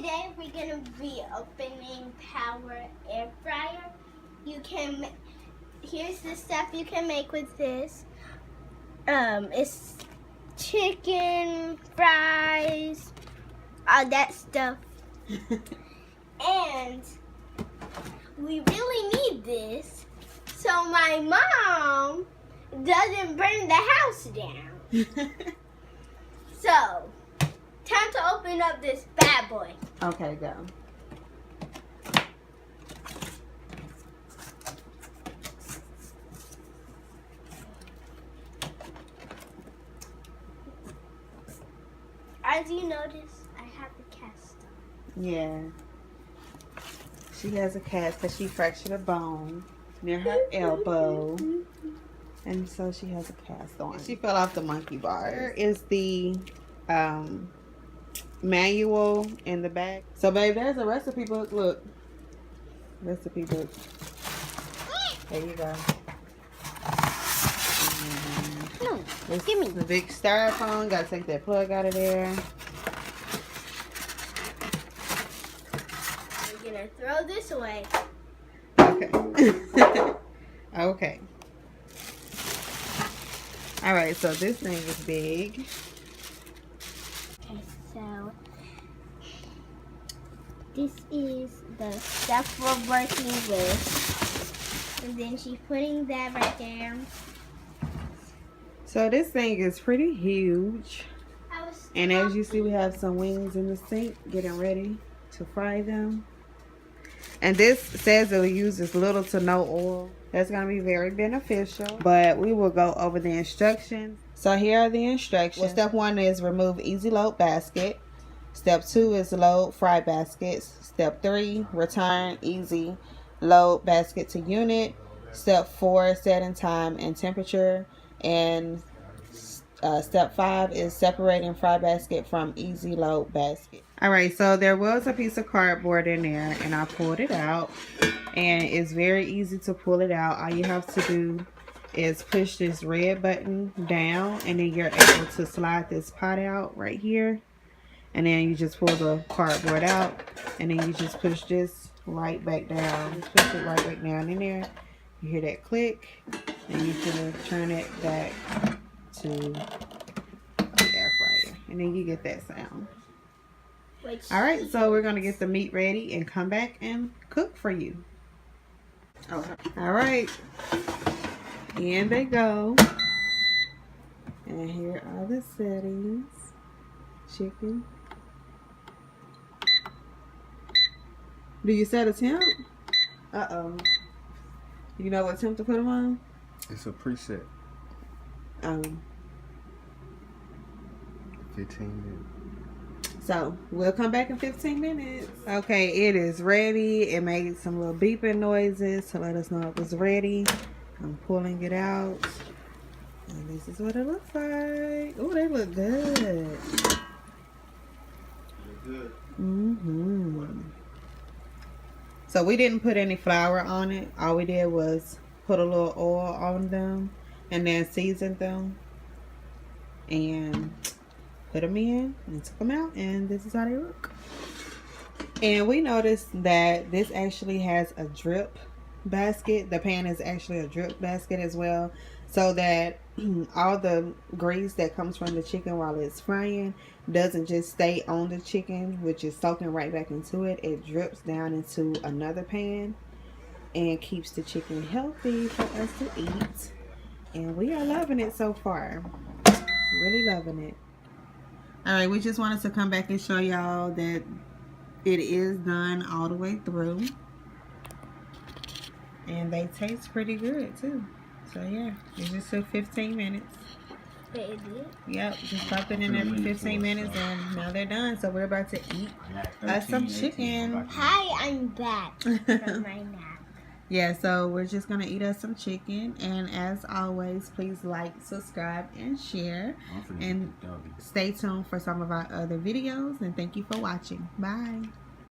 Today we're gonna be opening Power Air Fryer. Here's the stuff you can make with this. It's chicken, fries, all that stuff. And we really need this so my mom doesn't burn the house down. So, time to open up this bad boy. Okay, go. As you notice, I have the cast on. Yeah. She has a cast because she fractured a bone near her elbow. And so she has a cast on. She fell off the monkey bar. Here is the manual in the back. So, babe, there's a recipe book. Look. Recipe book. There you go. No, It's give me. the big styrofoam. Gotta take that plug out of there. I'm gonna throw this away. Okay. Okay. All right, so this thing is big. Okay, so this is the stuff we're working with. And then she's putting that right there. So this thing is pretty huge. And as you see, we have some wings in the sink getting ready to fry them. And this says it uses little to no oil. That's going to be very beneficial. But we will go over the instructions. So here are the instructions. Well, step 1 is remove easy load basket. Step 2 is load fry baskets. Step 3, return easy load basket to unit. Step 4, setting time and temperature. And step 5 is separating fry basket from easy load basket. Alright, so there was a piece of cardboard in there and I pulled it out. And it's very easy to pull it out. All you have to do is push this red button down and then you're able to slide this pot out right here. And then you just pull the cardboard out and then you just push this right back down. Just push it right back down in there. You hear that click and you can turn it back to the air fryer. And then you get that sound. Alright, so we're going to get the meat ready and come back and cook for you. Alright, in they go. And here are the settings. Chicken. Do you set a temp? Uh-oh. You know what temp to put them on? It's a preset. 15 minutes. So, we'll come back in 15 minutes. Okay, it is ready. It made some little beeping noises to let us know it was ready. I'm pulling it out. And this is what it looks like. Oh, they look good. So, we didn't put any flour on it. All we did was put a little oil on them and then season them. And put them in and took them out, and this is how they look. And we noticed that this actually has a drip basket. The pan is actually a drip basket as well, so that all the grease that comes from the chicken while it's frying doesn't just stay on the chicken, which is soaking right back into it. It drips down into another pan and keeps the chicken healthy for us to eat. And we are loving it so far. Really loving it. Alright, we just wanted to come back and show y'all that it is done all the way through. And they taste pretty good too. So yeah, it just took 15 minutes. Wait, it did? Yep, just popped it in there for 15 minutes and now they're done. So we're about to eat some chicken. Hi, I'm back from my nap. Yeah, so we're just going to eat us some chicken. And as always, please like, subscribe, and share. And stay tuned for some of our other videos. And thank you for watching. Bye.